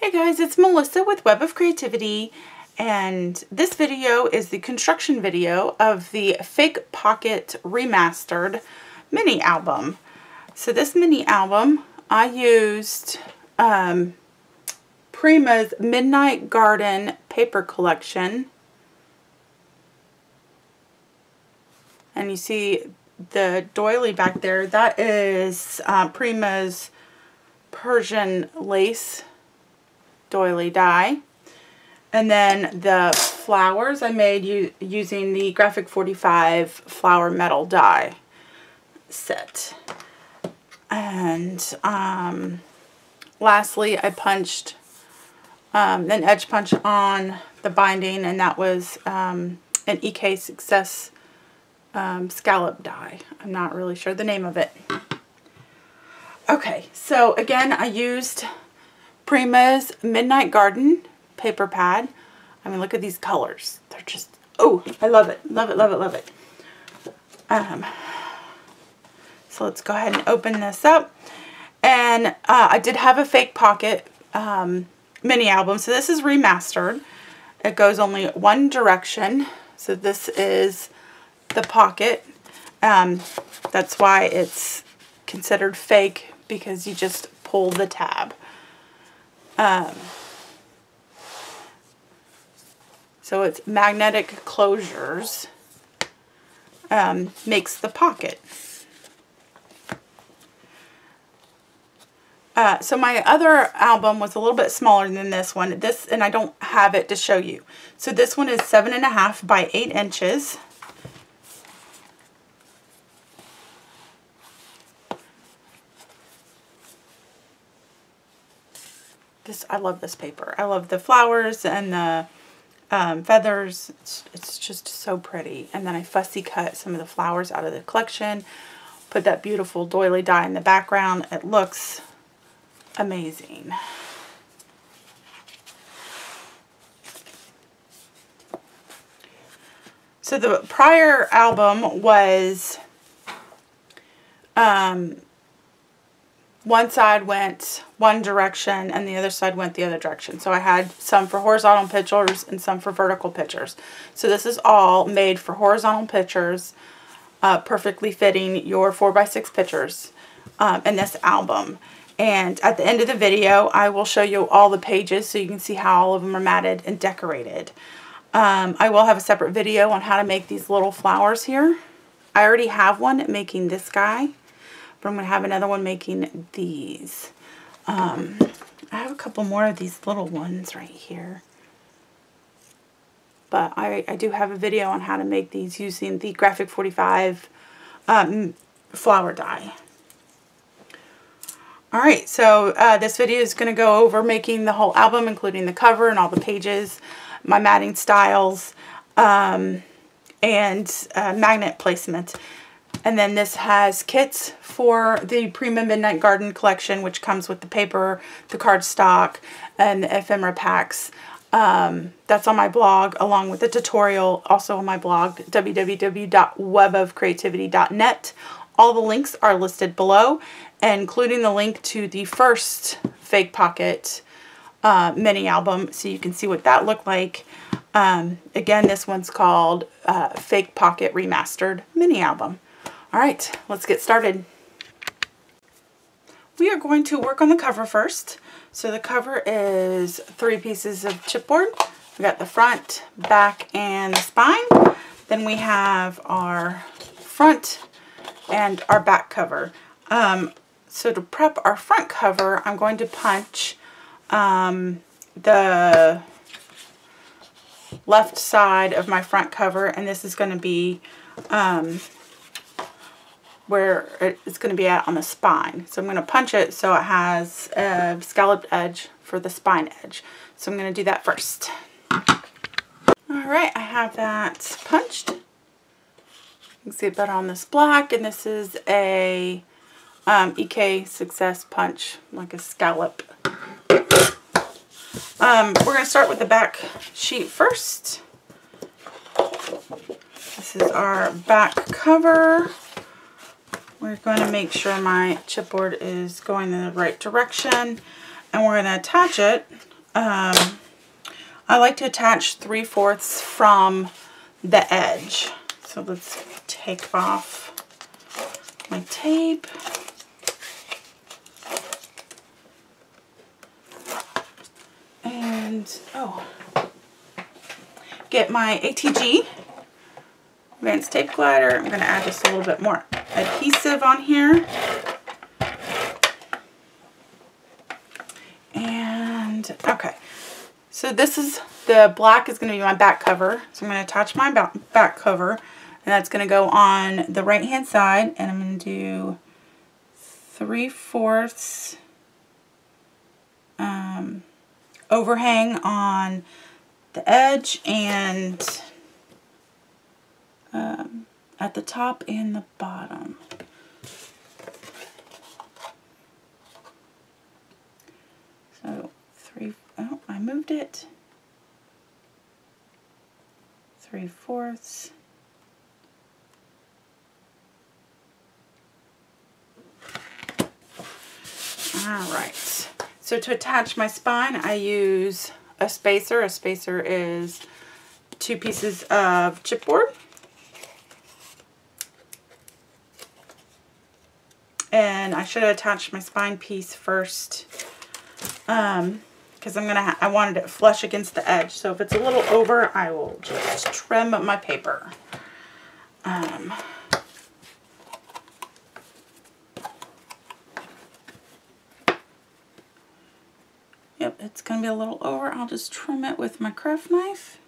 Hey guys, it's Melissa with Web of Creativity, and this video is the construction video of the Fake Pocket Remastered mini album. So this mini album, I used Prima's Midnight Garden paper collection, and you see the doily back there. That is Prima's Persian lace doily die. And then the flowers I made using the Graphic 45 flower metal die set. And lastly, I punched an edge punch on the binding, and that was an EK Success scallop die. I'm not really sure the name of it. Okay, so again, I used Prima's Midnight Garden paper pad. I mean, look at these colors. They're just, oh, I love it. Love it, love it, love it. So let's go ahead and open this up. And I did have a Fake Pocket mini album. So this is remastered. It goes only one direction. So this is the pocket. That's why it's considered fake, because you just pull the tab. So it's magnetic closures makes the pocket. So my other album was a little bit smaller than this one. And I don't have it to show you. So this one is 7.5 by 8 inches. I love this paper. I love the flowers and the feathers. It's just so pretty. And then I fussy cut some of the flowers out of the collection. Put that beautiful doily die in the background. It looks amazing. So the prior album was one side went one direction and the other side went the other direction. So I had some for horizontal pictures and some for vertical pictures. So this is all made for horizontal pictures, perfectly fitting your 4x6 pictures in this album. And at the end of the video, I will show you all the pages so you can see how all of them are matted and decorated. I will have a separate video on how to make these little flowers here. I already have one making this guy, but I'm going to have another one making these. I have a couple more of these little ones right here. But I do have a video on how to make these using the Graphic 45 flower die. Alright, so this video is going to go over making the whole album, including the cover and all the pages, my matting styles, and magnet placement. And then this has kits for the Prima Midnight Garden collection, which comes with the paper, the cardstock, and the ephemera packs. That's on my blog, along with the tutorial, also on my blog, www.webofcreativity.net. All the links are listed below, including the link to the first Fake Pocket mini album, so you can see what that looked like. Again, this one's called Fake Pocket Remastered mini album. Alright, let's get started. We are going to work on the cover first. So the cover is 3 pieces of chipboard. We got the front, back, and the spine. Then we have our front and our back cover. So to prep our front cover, I'm going to punch the left side of my front cover, and this is going to be where it's going to be at on the spine. So I'm going to punch it so it has a scalloped edge for the spine edge. So I'm going to do that first. Alright, I have that punched. You can see it better on this black, and this is a EK Success punch, like a scallop. We're going to start with the back sheet first. This is our back cover. We're going to make sure my chipboard is going in the right direction, and we're going to attach it I like to attach 3/4 from the edge. So let's take off my tape. And, get my ATG, Advanced Tape Glider. I'm going to add just a little bit more adhesive on here. And, okay. So this is, the black is going to be my back cover. So I'm going to attach my back cover. And that's going to go on the right hand side. And I'm going to do 3/4 overhang on the edge and at the top and the bottom. So I moved it. 3/4. Alright, so to attach my spine I use a spacer. A spacer is 2 pieces of chipboard. And I should have attached my spine piece first because I wanted it flush against the edge. So if it's a little over, I will just trim my paper. Yep, it's going to be a little over. I'll just trim it with my craft knife.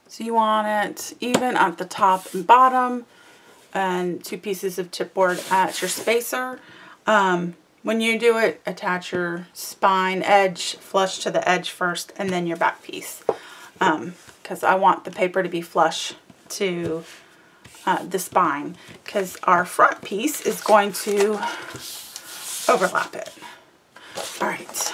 So you want it even at the top and bottom, and 2 pieces of chipboard at your spacer. When you do it, attach your spine edge flush to the edge first and then your back piece. Because I want the paper to be flush to the spine, because our front piece is going to overlap it. Alright.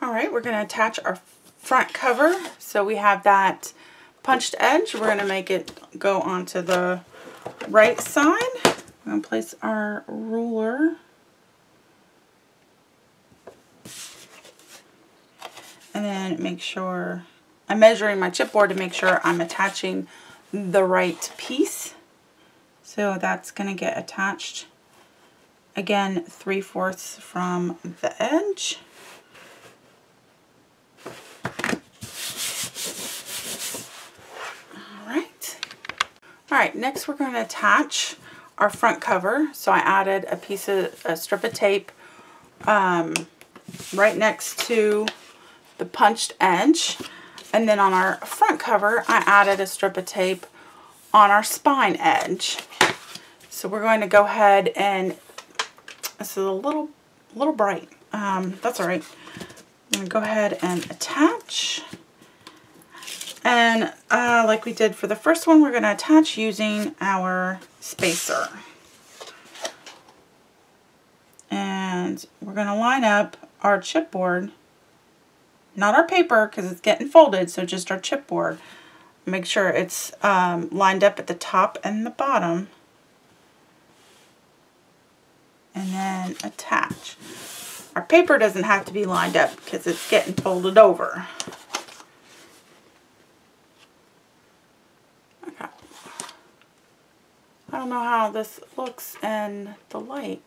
Alright, we're going to attach our front cover. So we have that punched edge. We're going to make it go onto the right side. We're going to place our ruler. And then make sure, I'm measuring my chipboard to make sure I'm attaching the right piece. So that's going to get attached. Again, 3/4 from the edge. Alright, next we're going to attach our front cover. So I added a strip of tape right next to the punched edge. And then on our front cover, I added a strip of tape on our spine edge. So we're going to go ahead and, this is a little bright. That's alright. I'm going to go ahead and attach. And like we did for the first one, we're going to attach using our spacer. And we're going to line up our chipboard, not our paper because it's getting folded, so just our chipboard. Make sure it's lined up at the top and the bottom. And then attach. Our paper doesn't have to be lined up because it's getting folded over. Okay. I don't know how this looks in the light.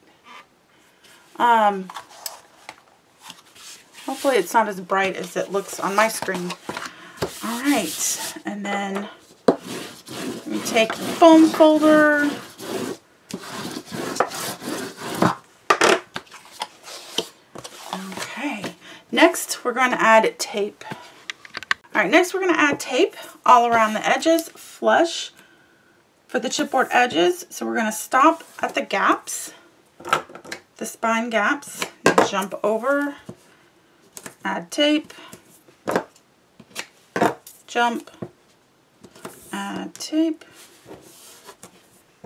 Hopefully it's not as bright as it looks on my screen. Alright, and then we take the foam folder. Okay, next we're going to add tape. Alright, next we're going to add tape all around the edges, flush for the chipboard edges. So we're going to stop at the gaps, the spine gaps, jump over, add tape, jump, add tape,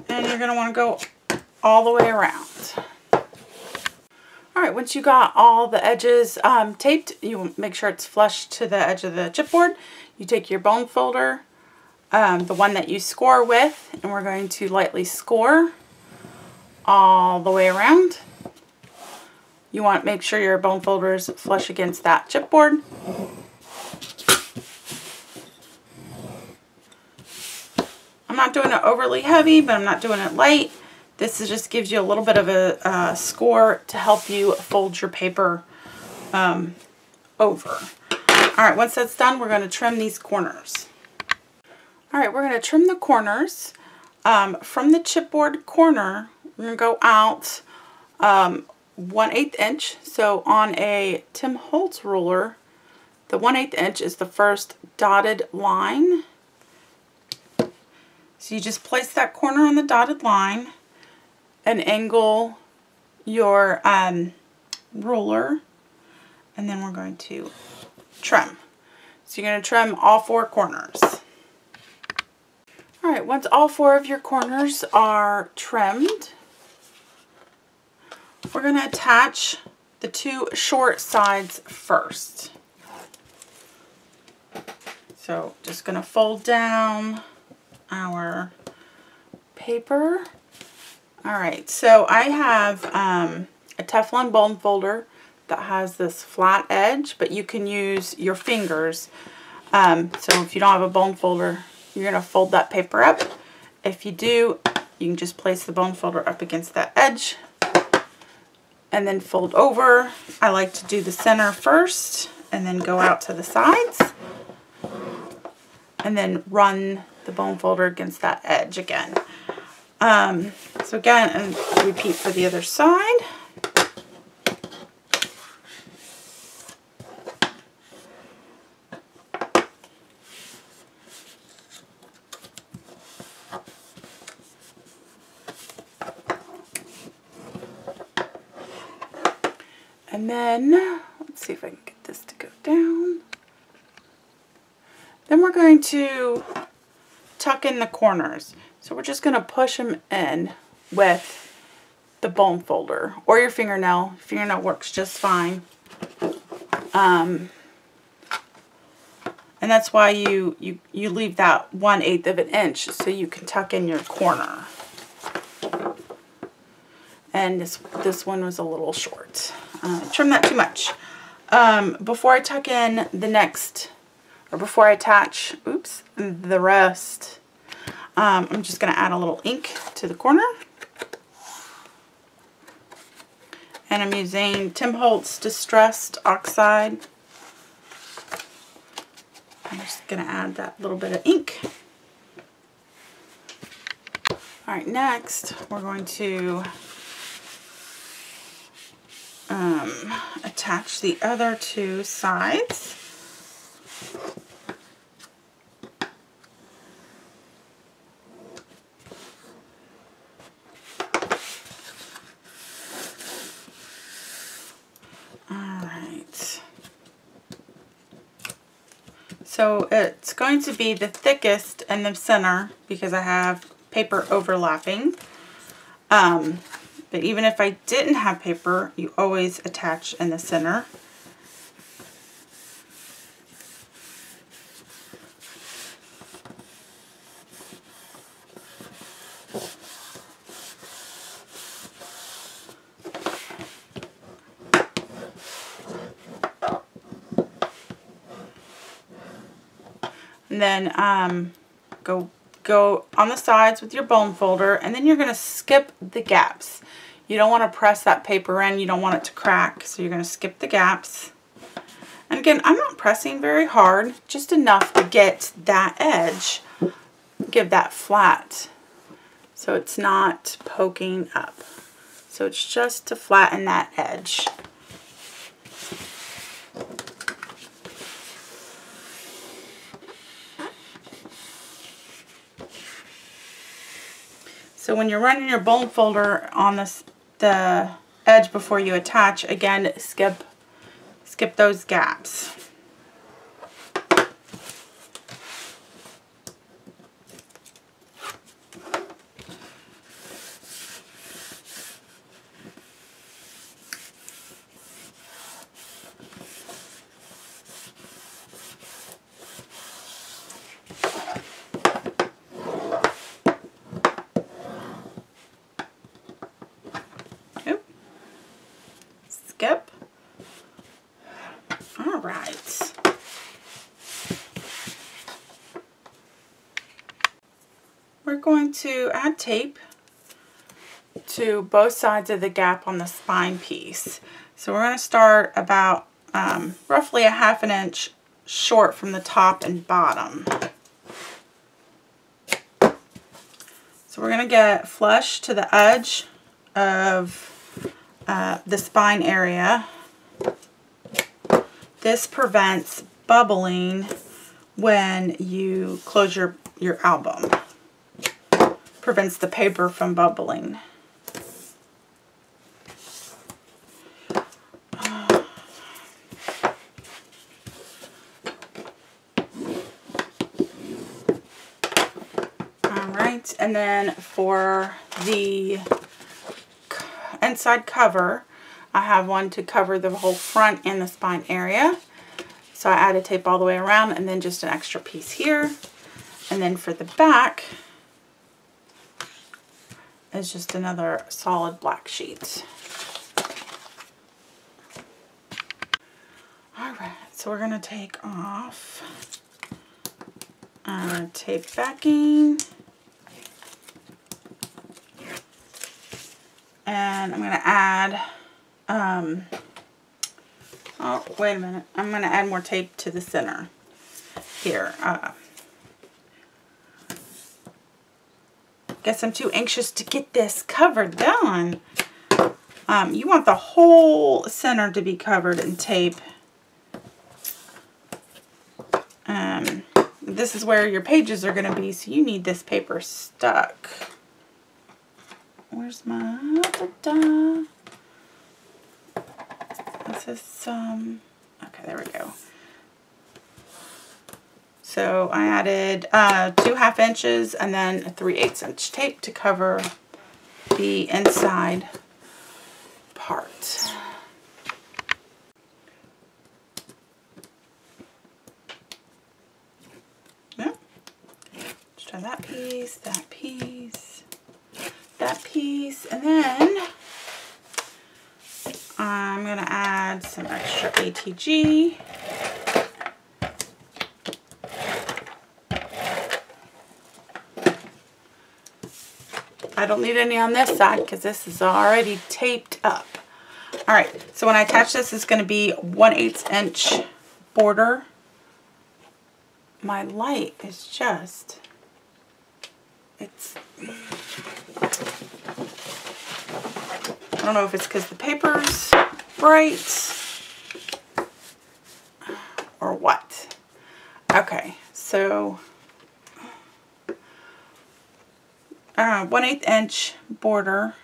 and you're going to want to go all the way around. Alright, once you got all the edges taped, you make sure it's flush to the edge of the chipboard. You take your bone folder, the one that you score with, and we're going to lightly score all the way around. you want to make sure your bone folder is flush against that chipboard. I'm not doing it overly heavy, but I'm not doing it light. This just gives you a little bit of a score to help you fold your paper over. Alright, once that's done, we're going to trim these corners. Alright, we're going to trim the corners. From the chipboard corner, we're going to go out 1/8 inch. So on a Tim Holtz ruler, the 1/8 inch is the first dotted line. So you just place that corner on the dotted line and angle your ruler, and then we're going to trim. So you're going to trim all 4 corners. Alright, once all 4 of your corners are trimmed, we're going to attach the 2 short sides first. So just going to fold down our paper. Alright, so I have a Teflon bone folder that has this flat edge, but you can use your fingers. So if you don't have a bone folder, you're going to fold that paper up. If you do, you can just place the bone folder up against that edge and then fold over. I like to do the center first and then go out to the sides and then run the bone folder against that edge again. So again, and repeat for the other side. And then, let's see if I can get this to go down. Then we're going to tuck in the corners. So we're just going to push them in with the bone folder or your fingernail. Fingernail works just fine. And that's why you leave that 1/8 of an inch so you can tuck in your corner. And this one was a little short. Trim that too much. Before I tuck in the next, or before I attach, the rest, I'm just going to add a little ink to the corner. And I'm using Tim Holtz Distressed Oxide. I'm just going to add that little bit of ink. Alright, next we're going to attach the other 2 sides. Alright. So it's going to be the thickest in the center because I have paper overlapping. But even if I didn't have paper, you always attach in the center. And then go on the sides with your bone folder, and then you're going to skip the gaps. You don't want to press that paper in, you don't want it to crack, so you're going to skip the gaps. And again, I'm not pressing very hard, just enough to get that edge, give that flat, so it's not poking up. So it's just to flatten that edge. So when you're running your bone folder on the edge before you attach, again, skip those gaps. Skip. going to add tape to both sides of the gap on the spine piece. So we're going to start about roughly a ½ inch short from the top and bottom. So we're going to get flush to the edge of the spine area. This prevents bubbling when you close your album. Prevents the paper from bubbling. Alright, and then for the inside cover, I have one to cover the whole front and the spine area. So I added tape all the way around and then just an extra piece here. And then for the back is just another solid black sheet. Alright, so we're going to take off our tape backing. And I'm going to add, oh, wait a minute. I'm going to add more tape to the center here. Guess I'm too anxious to get this cover done. You want the whole center to be covered in tape. This is where your pages are going to be, so you need this paper stuck. Where's my This is okay, there we go. So I added 2 ½ inches and then a 3/8 inch tape to cover the inside part. Yep. Let's try that piece, that piece, that piece, and then I'm going to add some extra ATG. I don't need any on this side because this is already taped up. Alright, so when I attach this, it's going to be 1/8 inch border. My light is just, I don't know if it's because the paper's bright or what. Okay, so 1/8 inch border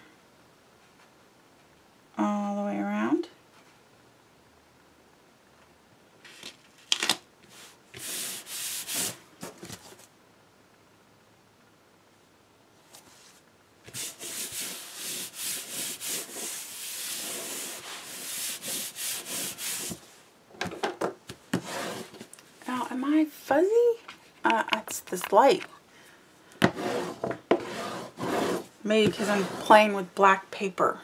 all the way around. Now, am I fuzzy? It's this light. Maybe because I'm playing with black paper.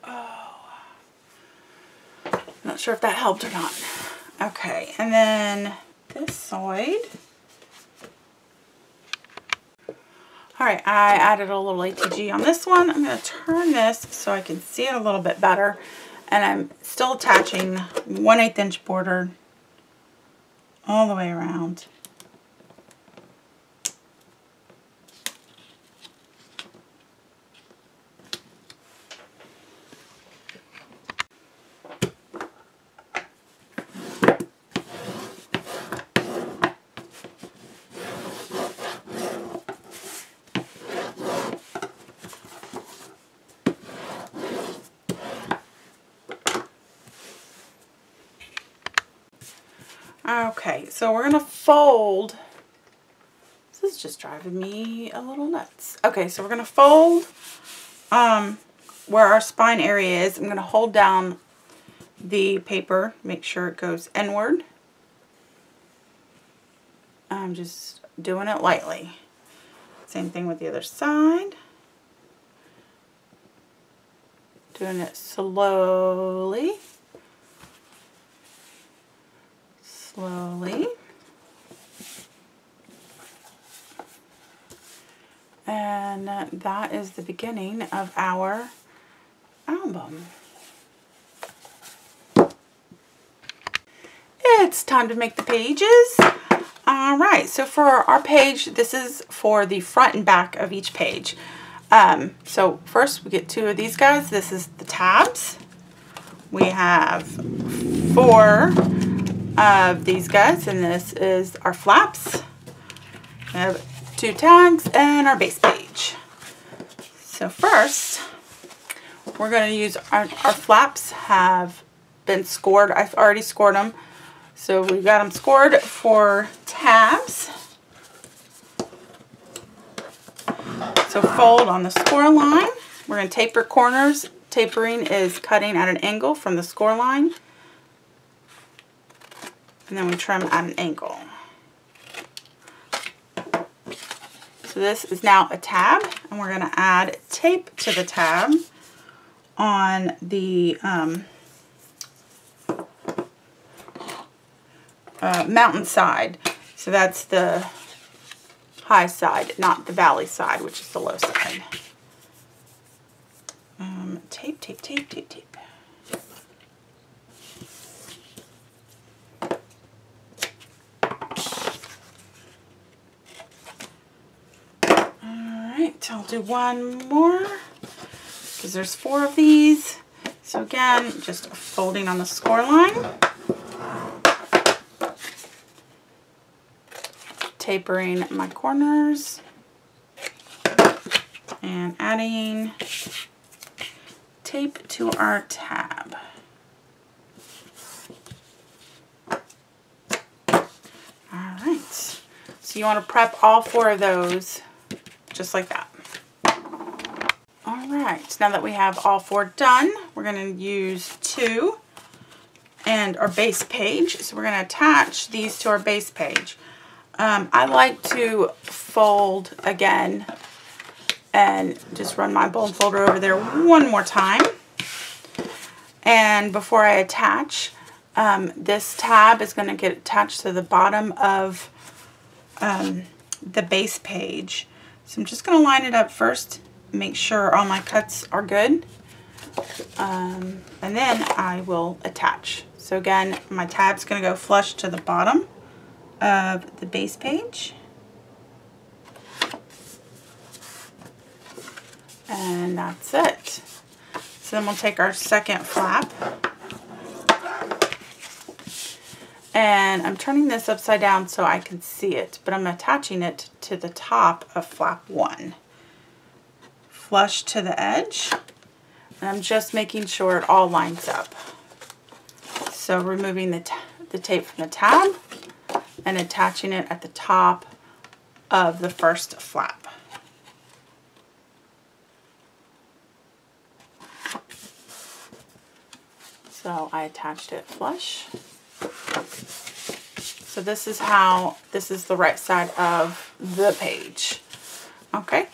Oh. Not sure if that helped or not. Okay, and then this side. Alright, I added a little ATG on this one. I'm going to turn this so I can see it a little bit better. And I'm still attaching 1/8 inch border all the way around. Okay, so we're going to fold. This is just driving me a little nuts. Okay, so we're going to fold where our spine area is. I'm going to hold down the paper, make sure it goes inward. I'm just doing it lightly. Same thing with the other side. Doing it slowly. Slowly. that is the beginning of our album. It's time to make the pages. Alright, so for our page, this is for the front and back of each page. So first we get 2 of these guys. This is the tabs. We have 4 of these guys, and this is our flaps. We have 2 tags and our base page. So first, we're going to use our flaps have been scored. I've already scored them. So we got them scored for tabs. So fold on the score line. We're going to taper corners. Tapering is cutting at an angle from the score line. And then we trim at an angle. So this is now a tab, and we're going to add tape to the tab on the mountain side. So that's the high side, not the valley side, which is the low side. Tape, tape, tape, tape, tape. Alright, I'll do one more because there's 4 of these. So again, just folding on the score line. Tapering my corners and adding tape to our tab. Alright, so you want to prep all 4 of those just like that. Alright, now that we have all 4 done, we're going to use 2 and our base page. So we're going to attach these to our base page. I like to fold again and just run my bone folder over there one more time. And before I attach, this tab is going to get attached to the bottom of the base page. So I'm just going to line it up first, make sure all my cuts are good, and then I will attach. So again, my tab's going to go flush to the bottom of the base page. And that's it. So then we'll take our second flap. And I'm turning this upside down so I can see it, but I'm attaching it to the top of flap 1. Flush to the edge. And I'm just making sure it all lines up. So removing the tape from the tab and attaching it at the top of the first flap. So I attached it flush. So this is the right side of the page. Okay.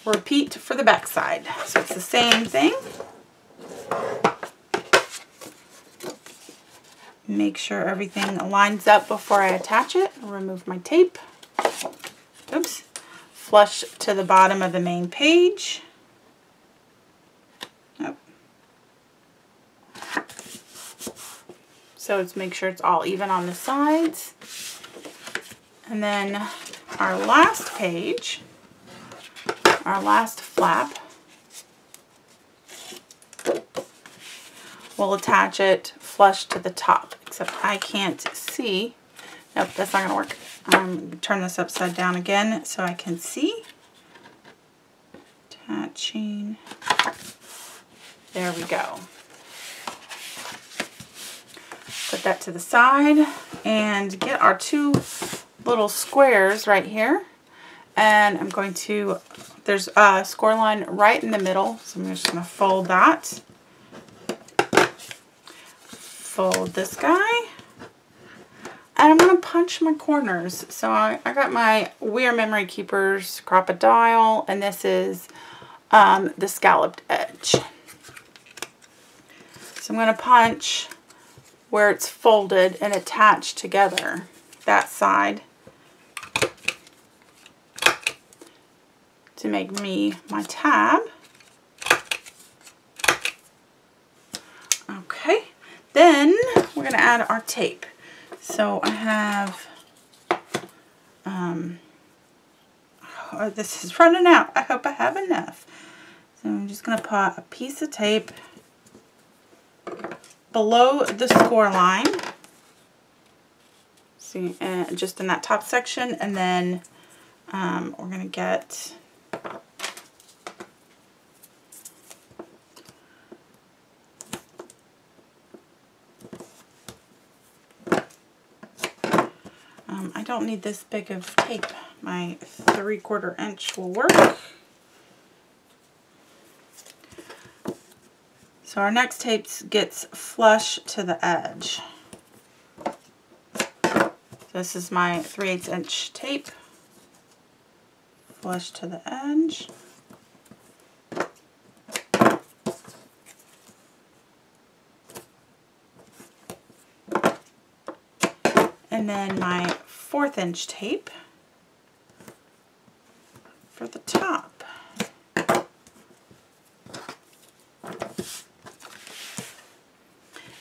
Repeat for the back side. So it's the same thing. Make sure everything lines up before I attach it. Remove my tape. Oops. Flush to the bottom of the main page. Nope. So let's make sure it's all even on the sides. And then our last page, our last flap, we'll attach it flush to the top, except I can't see. Nope, that's not going to work. I'm going to turn this upside down again so I can see. Attaching. There we go. Put that to the side and get our 2 little squares right here. And I'm going to, there's a score line right in the middle, so I'm just going to fold that. Fold this guy. And I'm going to punch my corners. So I got my We Are Memory Keepers Crocodile, and this is the scalloped edge. So I'm going to punch where it's folded and attached together, that side, to make me my tab. Okay, then we're going to add our tape. So I have, oh, this is running out. I hope I have enough. So I'm just going to put a piece of tape below the score line. See, just in that top section, and then we're going to get I don't need this big of tape. My 3/4 inch will work. So our next tape gets flush to the edge. This is my 3/8 inch tape. Flush to the edge. And then my 1/4 inch tape for the top.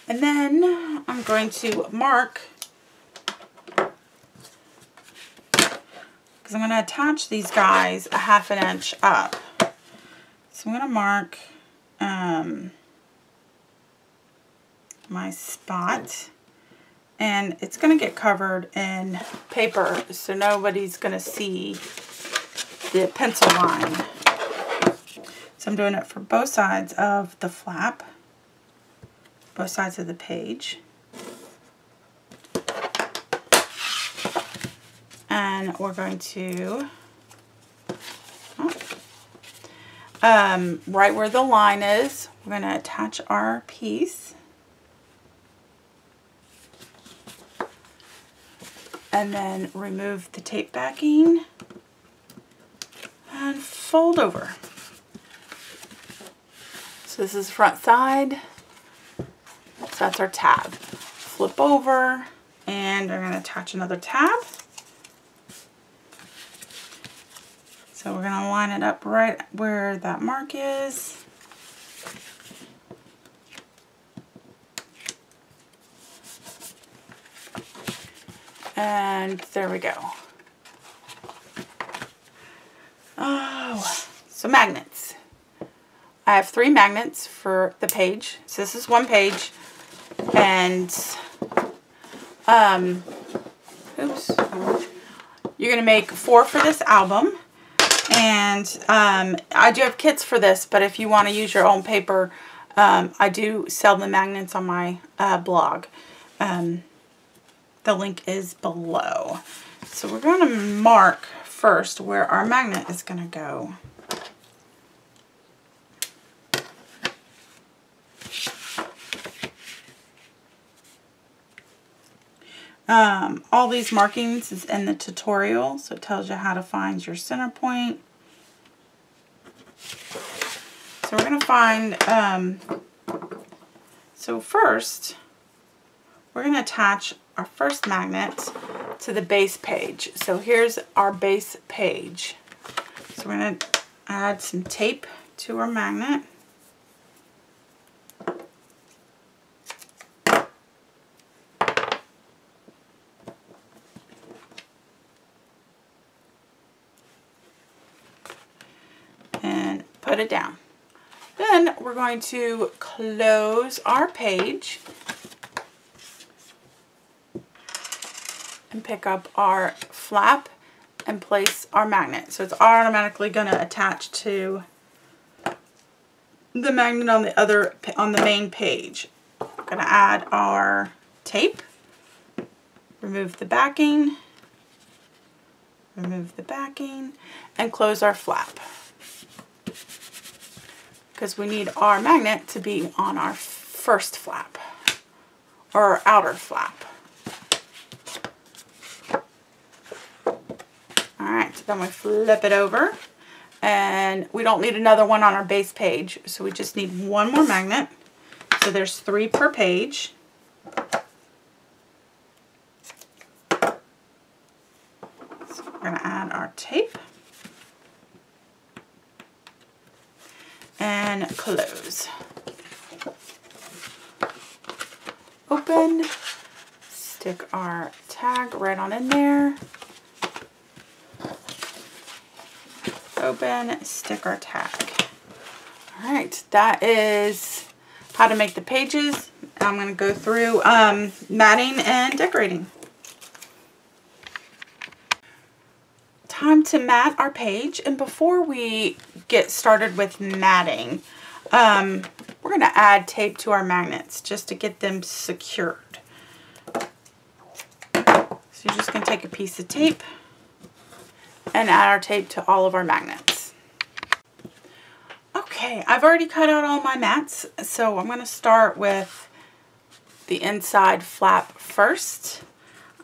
And then I'm going to mark, because I'm going to attach these guys a 1/2 inch up. So I'm going to mark my spot. And it's going to get covered in paper, so nobody's going to see the pencil line. So I'm doing it for both sides of the flap, both sides of the page. And we're going to, right where the line is, we're going to attach our piece. And then remove the tape backing and fold over. So this is the front side. So that's our tab. Flip over, and we're going to attach another tab. So we're going to line it up right where that mark is. And there we go. Oh, so magnets. I have 3 magnets for the page. So this is 1 page. And, oops. You're going to make 4 for this album. And I do have kits for this, but if you want to use your own paper, I do sell the magnets on my blog. The link is below. So we're going to mark first where our magnet is going to go. All these markings is in the tutorial, so it tells you how to find your center point. So we're going to find, so first, we're going to attach our first magnet to the base page. So here's our base page. So we're going to add some tape to our magnet. And put it down. Then we're going to close our page and pick up our flap and place our magnet. So it's automatically going to attach to the magnet on the main page. We're going to add our tape, remove the backing, and close our flap, because we need our magnet to be on our first flap or outer flap. Alright, so then we flip it over, and we don't need another one on our base page, so we just need 1 more magnet. So there's 3 per page. So we're going to add our tape. and close. Open, stick our tag right on in there. Open, stick our tag. All right, that is how to make the pages. I'm going to go through matting and decorating. Time to mat our page, and before we get started with matting, we're going to add tape to our magnets just to get them secured. So you're just going to take a piece of tape and add our tape to all of our magnets. Okay, I've already cut out all my mats, so I'm going to start with the inside flap first.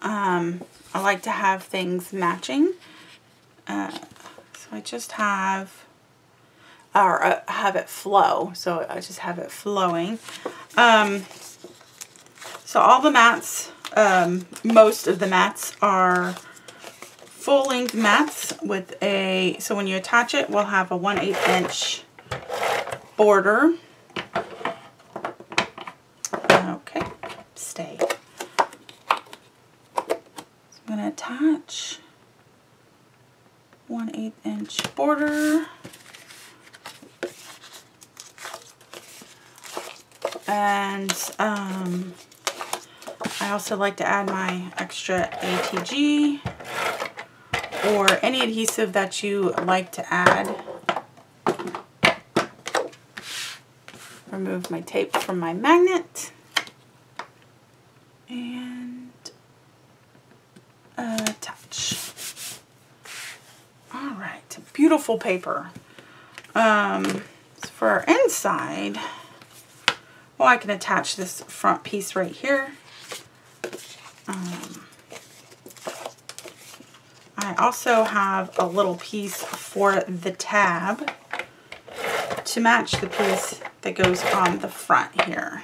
I like to have things matching. So I just have, or have it flow, so I just have it flowing. So all the mats, most of the mats are full-length mats with a, so when you attach it, we'll have a 1/8 inch border. Okay, stay. So I'm going to attach 1/8 inch border. And I also like to add my extra ATG or any adhesive that you like to add. Remove my tape from my magnet and attach. All right, beautiful paper. For our inside, well, I can attach this front piece right here. I also have a little piece for the tab to match the piece that goes on the front here.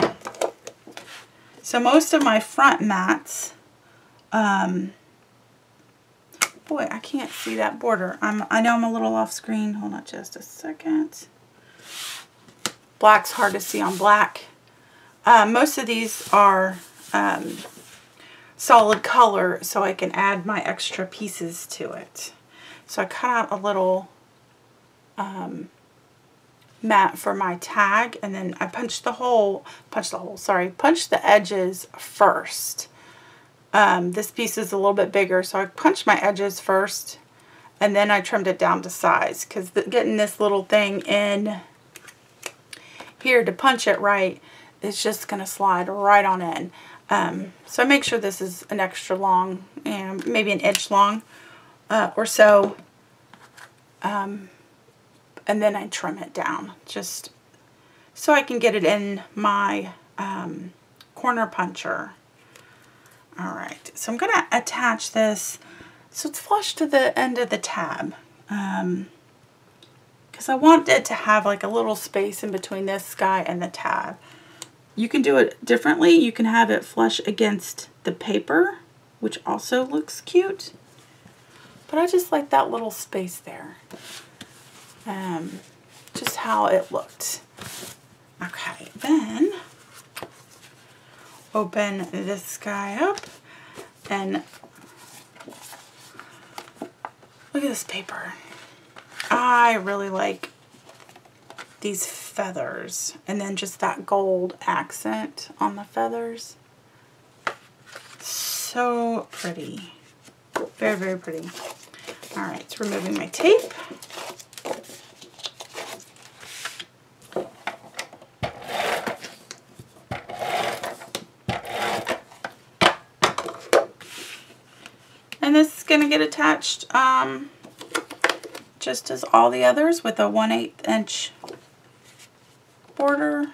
So most of my front mats, boy, I can't see that border. I know I'm a little off screen. Hold on just a second. Black's hard to see on black. Most of these are solid color, so I can add my extra pieces to it. So I cut out a little mat for my tag, and then I punched the edges first. This piece is a little bit bigger, so I punched my edges first, and then I trimmed it down to size, because getting this little thing in here to punch it right, it's just going to slide right on in. So I make sure this is an extra long, and maybe an inch long or so, and then I trim it down just so I can get it in my corner puncher. All right, so I'm going to attach this so it's flush to the end of the tab, because I want it to have like a little space in between this guy and the tab. You can do it differently. You can have it flush against the paper, which also looks cute. But I just like that little space there. Just how it looked. Okay, then open this guy up and look at this paper. I really like these feathers, and then just that gold accent on the feathers. So pretty. Very, very pretty. All right, so removing my tape. And this is going to get attached just as all the others with a 1/8 inch border.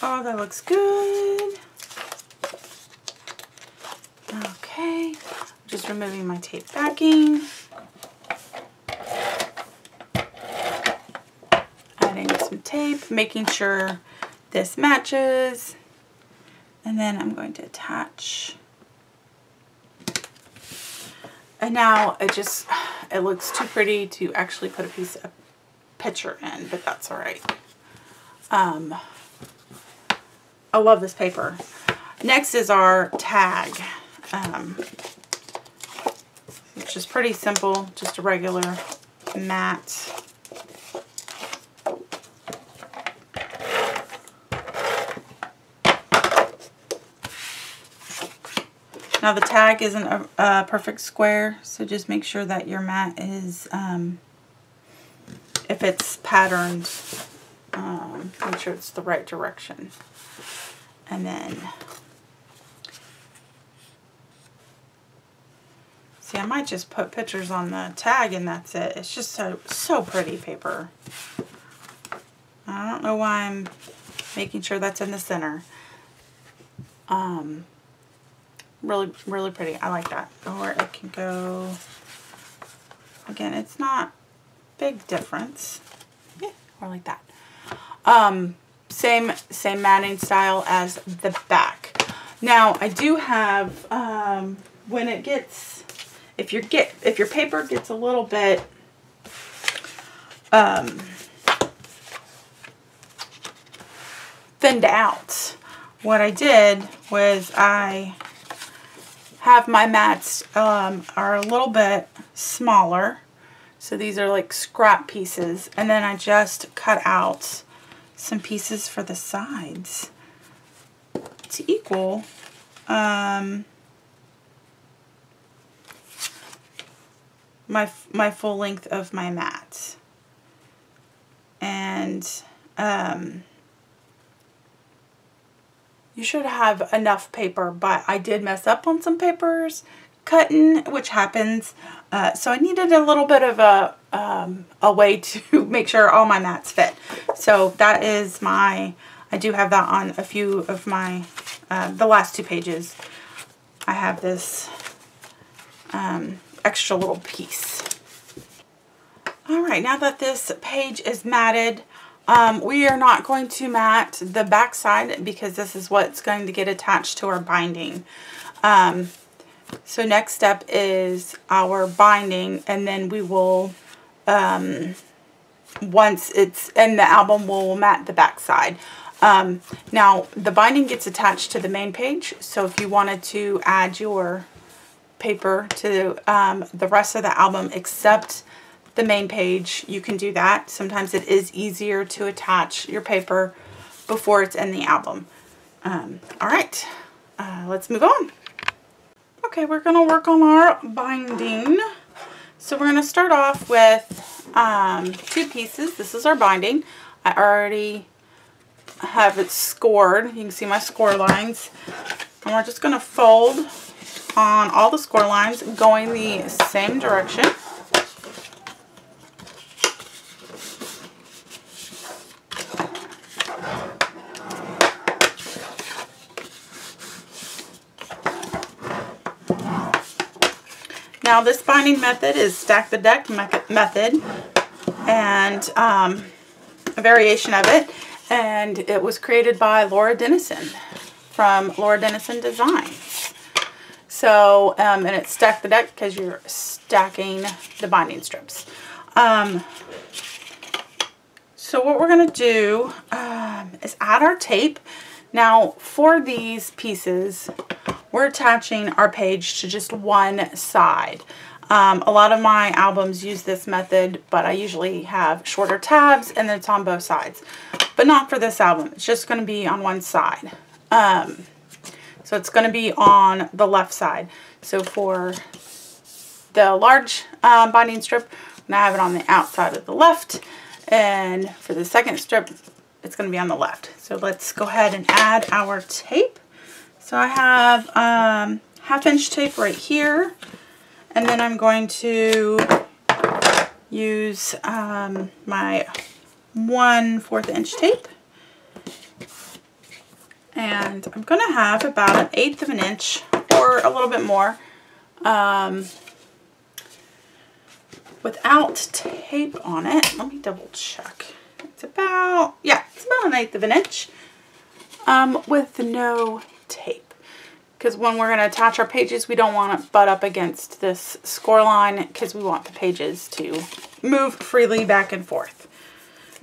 Oh, that looks good. Okay, just removing my tape backing. Adding some tape, making sure this matches. And then I'm going to attach. And now it looks too pretty to actually put a piece of picture in, but that's all right. I love this paper. Next is our tag, which is pretty simple, just a regular matte. Now the tag isn't a perfect square, so just make sure that your mat is, if it's patterned, make sure it's the right direction. And then, see, I might just put pictures on the tag and that's it. It's just so pretty paper. I don't know why I'm making sure that's in the center. Really, really pretty. I like that. Or it can go, again, it's not big difference. Yeah, or like that. Same matting style as the back. Now, I do have, when it gets, if your paper gets a little bit, thinned out, what I did was I have my mats are a little bit smaller, so these are like scrap pieces, and then I just cut out some pieces for the sides to equal my full length of my mat. And you should have enough paper, but I did mess up on some papers cutting, which happens. So I needed a little bit of a way to make sure all my mats fit. So that is I do have that on a few of my, the last 2 pages. I have this extra little piece. All right, now that this page is matted, we are not going to mat the back side because this is what's going to get attached to our binding. So next step is our binding, and then we will, once it's in the album, we'll mat the back side. Now, the binding gets attached to the main page, so if you wanted to add your paper to the rest of the album except the main page, you can do that. Sometimes it is easier to attach your paper before it's in the album. All right, let's move on. Okay, we're going to work on our binding. So we're going to start off with 2 pieces. This is our binding. I already have it scored. You can see my score lines. And we're just going to fold on all the score lines going the same direction. Now this binding method is stack the deck method, and a variation of it, and it was created by Laura Dennison from Laura Dennison Designs. So, and it's stack the deck because you're stacking the binding strips. So what we're going to do is add our tape. Now for these pieces, we're attaching our page to just one side. A lot of my albums use this method, but I usually have shorter tabs and then it's on both sides. But not for this album. It's just going to be on one side. So it's going to be on the left side. So for the large binding strip, I'm going to have it on the outside of the left. And for the second strip, it's going to be on the left. So let's go ahead and add our tape. So I have 1/2 inch tape right here, and then I'm going to use my 1/4 inch tape, and I'm going to have about 1/8 of an inch or a little bit more without tape on it. Let me double check. It's about, yeah, it's about 1/8 of an inch with no tape. because when we're going to attach our pages, we don't want to butt up against this score line because we want the pages to move freely back and forth.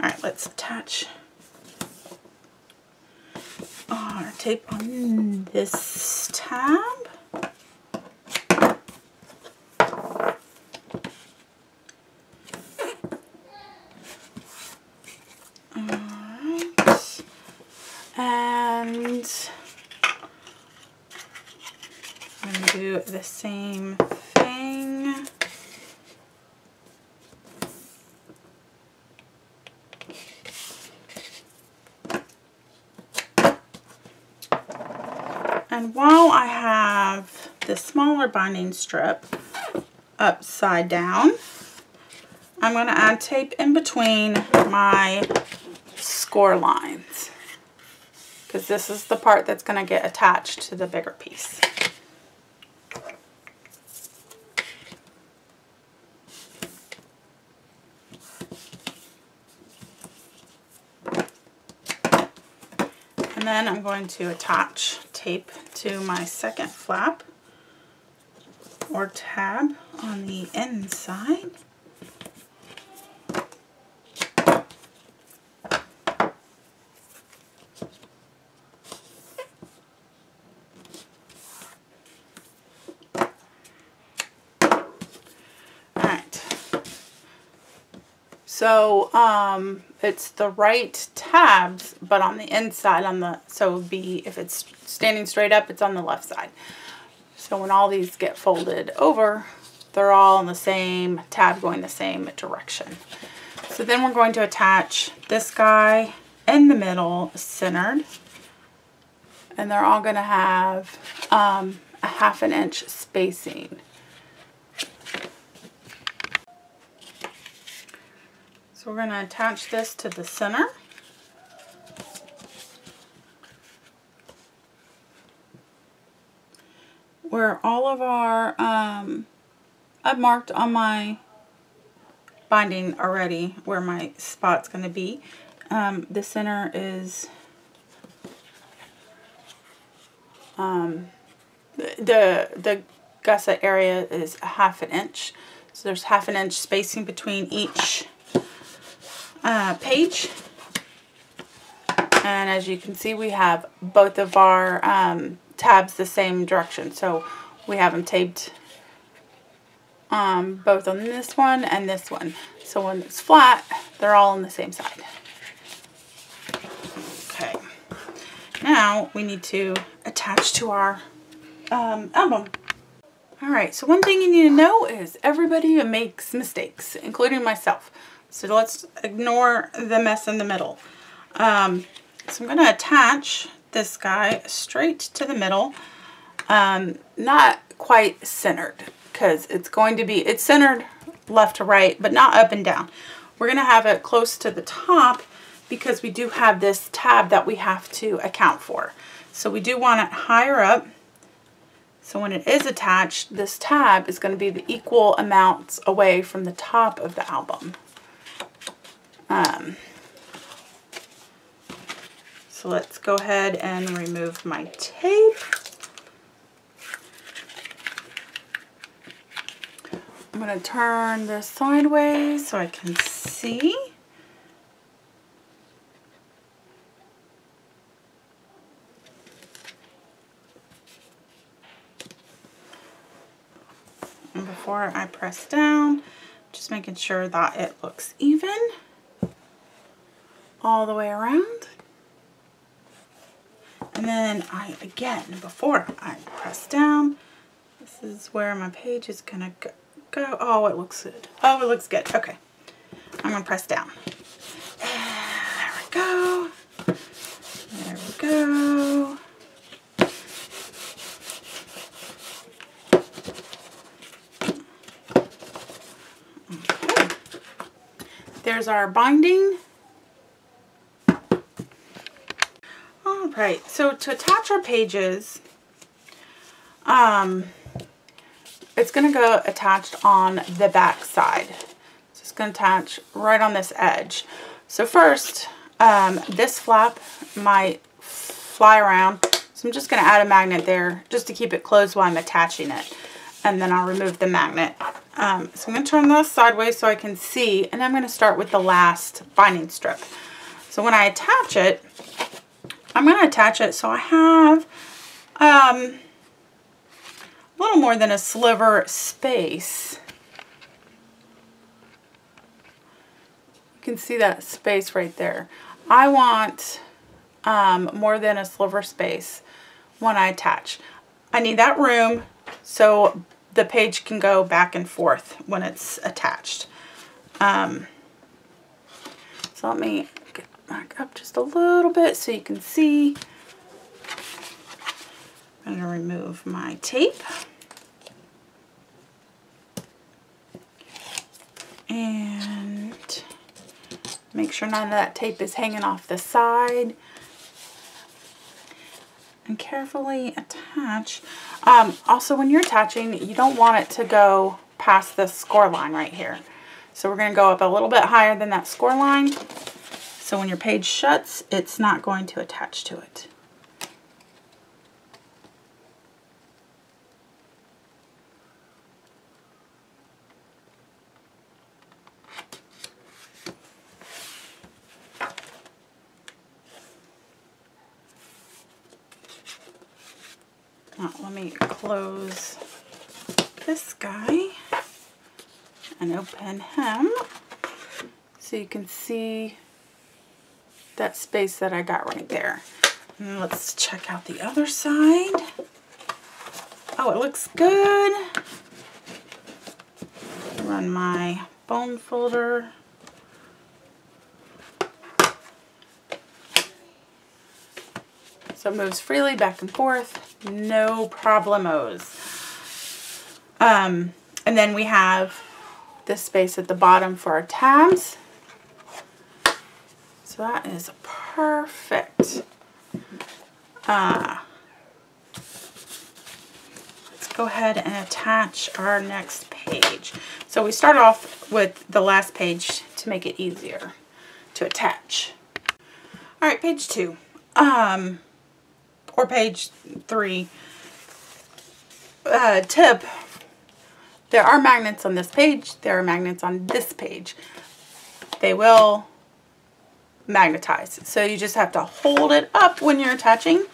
All right, let's attach our tape on this tab. Alright, and I'm going to do the same thing. And while I have the smaller binding strip upside down, I'm going to add tape in between my score lines, because this is the part that's going to get attached to the bigger piece. And then I'm going to attach tape to my second flap or tab on the inside. So it's the right tabs, but on the inside, so it would be, if it's standing straight up, it's on the left side. So when all these get folded over, they're all in the same tab going the same direction. So then we're going to attach this guy in the middle, centered, and they're all going to have a 1/2 inch spacing. So we're going to attach this to the center. Where all of our, I've marked on my binding already where my spot's going to be. The center is, the gusset area is a 1/2 inch. So there's 1/2 inch spacing between each page, and as you can see, we have both of our tabs the same direction, so we have them taped both on this one and this one, so when it's flat, they're all on the same side. Okay, now we need to attach to our album. Alright, so one thing you need to know is everybody makes mistakes, including myself. So let's ignore the mess in the middle. So I'm going to attach this guy straight to the middle. Not quite centered, because it's centered left to right, but not up and down. We're going to have it close to the top because we do have this tab that we have to account for. So we do want it higher up. So when it is attached, this tab is going to be the equal amounts away from the top of the album. So let's go ahead and remove my tape. I'm going to turn this sideways so I can see. And before I press down, just making sure that it looks even all the way around. And then before I press down, this is where my page is gonna go. Oh, it looks good. Oh, it looks good. Okay. I'm gonna press down. There we go. There we go. Okay. There's our binding. Alright, so to attach our pages, it's going to go attached on the back side. So it's going to attach right on this edge. So first, this flap might fly around, so So I'm just going to add a magnet there just to keep it closed while I'm attaching it. And then I'll remove the magnet. So I'm going to turn this sideways so I can see. And I'm going to start with the last binding strip. So when I attach it, I'm going to attach it so I have a little more than a sliver space. You can see that space right there. I want more than a sliver space when I attach. I need that room so the page can go back and forth when it's attached. So let me get back up just a little bit so you can see. I'm going to remove my tape. And make sure none of that tape is hanging off the side. And carefully attach. Also, when you're attaching, you don't want it to go past this score line right here. So we're going to go up a little bit higher than that score line. So when your page shuts, it's not going to attach to it. Now, let me close this guy and open him so you can see that space that I got right there. And let's check out the other side. Oh, it looks good. Run my bone folder. So it moves freely back and forth, no problemos. And then we have this space at the bottom for our tabs. So that is perfect. Let's go ahead and attach our next page. So we start off with the last page to make it easier to attach. All right, page 2. Or page 3. Tip. There are magnets on this page. There are magnets on this page. They will magnetize. So you just have to hold it up when you're attaching.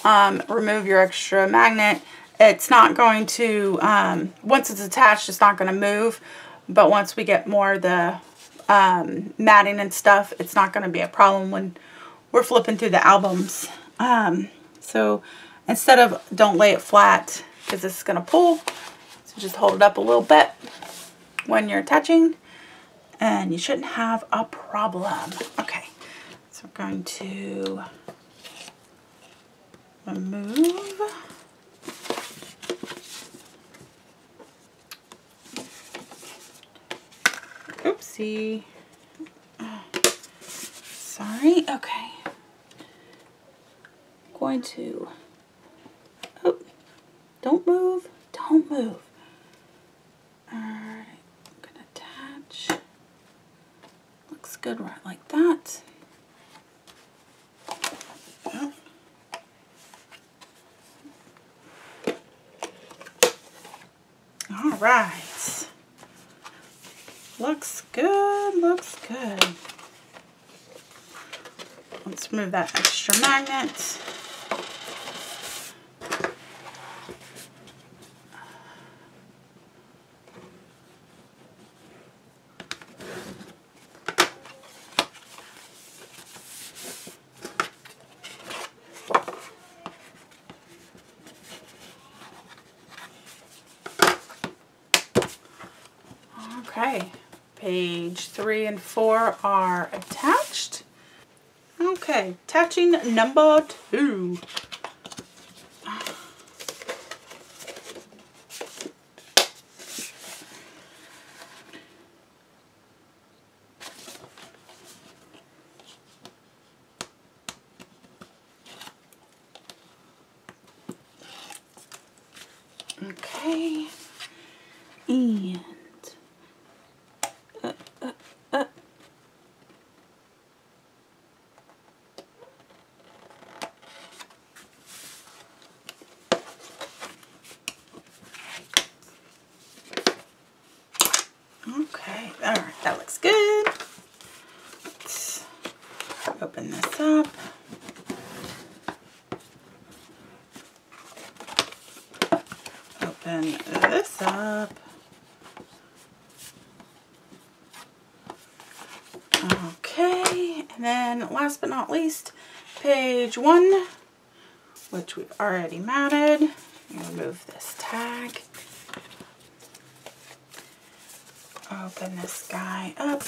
Remove your extra magnet. It's not going to, once it's attached, it's not going to move. But once we get more of the matting and stuff, it's not going to be a problem when we're flipping through the albums. So instead of don't lay it flat because this is going to pull, so just hold it up a little bit when you're attaching and you shouldn't have a problem. Okay, so we're going to remove. Oopsie. Sorry. Okay. Going to, oh, don't move, don't move. Alright, I'm going to attach. Looks good right like that. Oh. Alright. Looks good, looks good. Let's remove that extra magnet. Okay, page 3 and 4 are attached. Okay, attaching number 2. Okay, and looks good. Let's open this up. Open this up. Okay, and then last but not least, page 1, which we've already matted. I'm going to remove this tag. Open this guy up.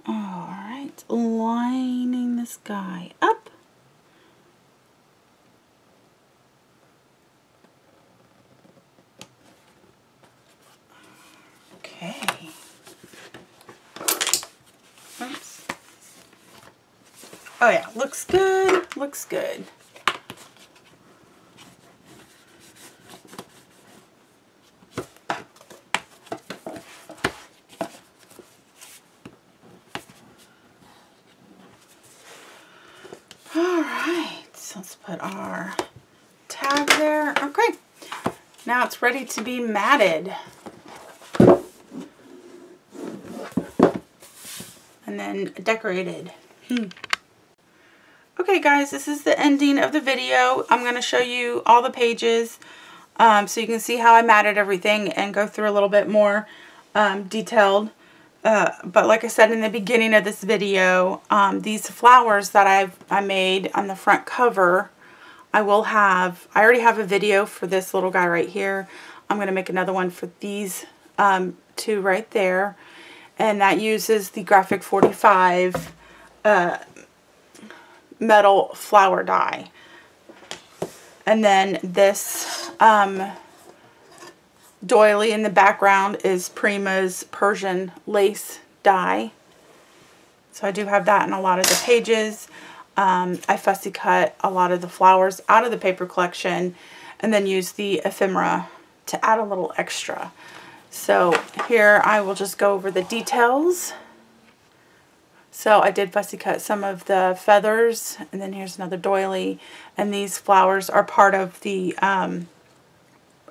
Alright, lining this guy up. Okay. Oops. Oh yeah, looks good, looks good. Alright, so let's put our tab there. Okay, now it's ready to be matted. And then decorated. Okay guys, this is the ending of the video. I'm going to show you all the pages so you can see how I matted everything and go through a little bit more detailed. But like I said in the beginning of this video, these flowers that I made on the front cover, I already have a video for this little guy right here. I'm going to make another one for these two right there. And that uses the Graphic 45 metal flower die. And then this doily in the background is Prima's Persian lace die. So I do have that in a lot of the pages. I fussy cut a lot of the flowers out of the paper collection and then use the ephemera to add a little extra. So here I will just go over the details. So I did fussy cut some of the feathers, and then here's another doily, and these flowers are part of the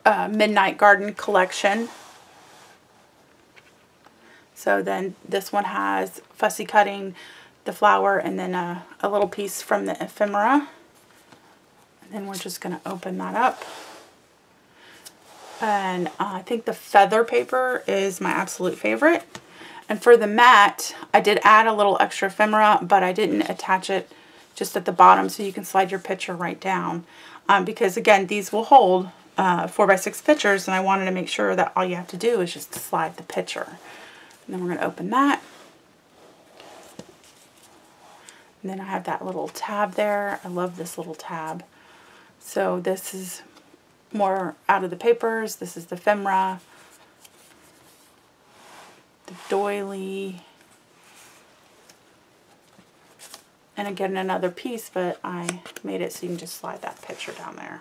Midnight Garden collection. So then this one has fussy cutting the flower and then a little piece from the ephemera. And then we're just going to open that up. And I think the feather paper is my absolute favorite. And for the mat, I did add a little extra ephemera, but I didn't attach it just at the bottom so you can slide your picture right down. Because again, these will hold 4x6 pictures, and I wanted to make sure that all you have to do is just slide the picture. And then we're going to open that. And then I have that little tab there. I love this little tab. So this is more out of the papers. This is the ephemera, the doily, and again another piece, but I made it so you can just slide that picture down there.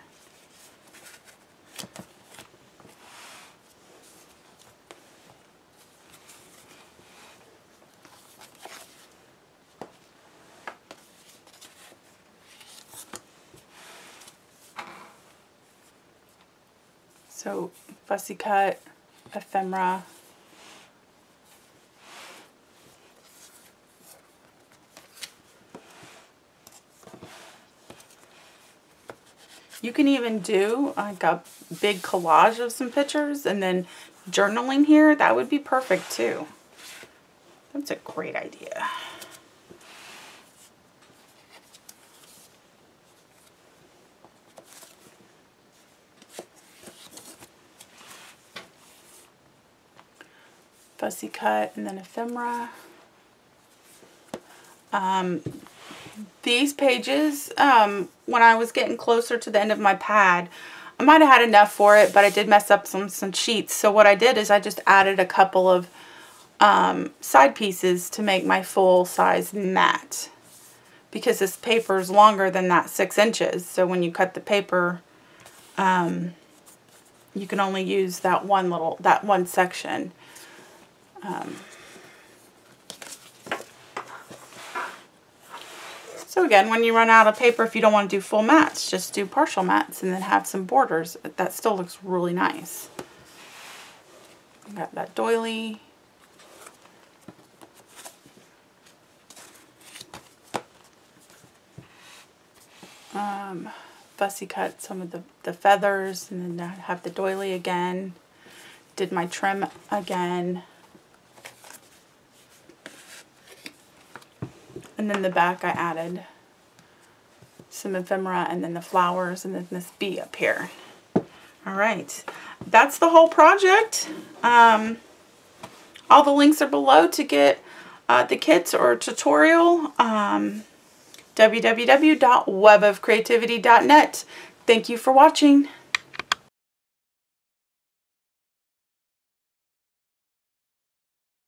So fussy cut, ephemera, you can even do like a big collage of some pictures and then journaling here. That would be perfect too. That's a great idea. Fussy cut and then ephemera. These pages, when I was getting closer to the end of my pad, I might have had enough for it, but I did mess up some sheets. So what I did is I just added a couple of side pieces to make my full size mat. because this paper is longer than that 6 inches. So when you cut the paper, you can only use that one section. So again, when you run out of paper, if you don't want to do full mats, just do partial mats and then have some borders. That still looks really nice. Got that doily. Fussy cut some of the feathers, and then I have the doily again. Did my trim again. And then the back I added some ephemera and then the flowers and then this bee up here. Alright, that's the whole project. All the links are below to get the kits or tutorial. www.webofcreativity.net. Thank you for watching.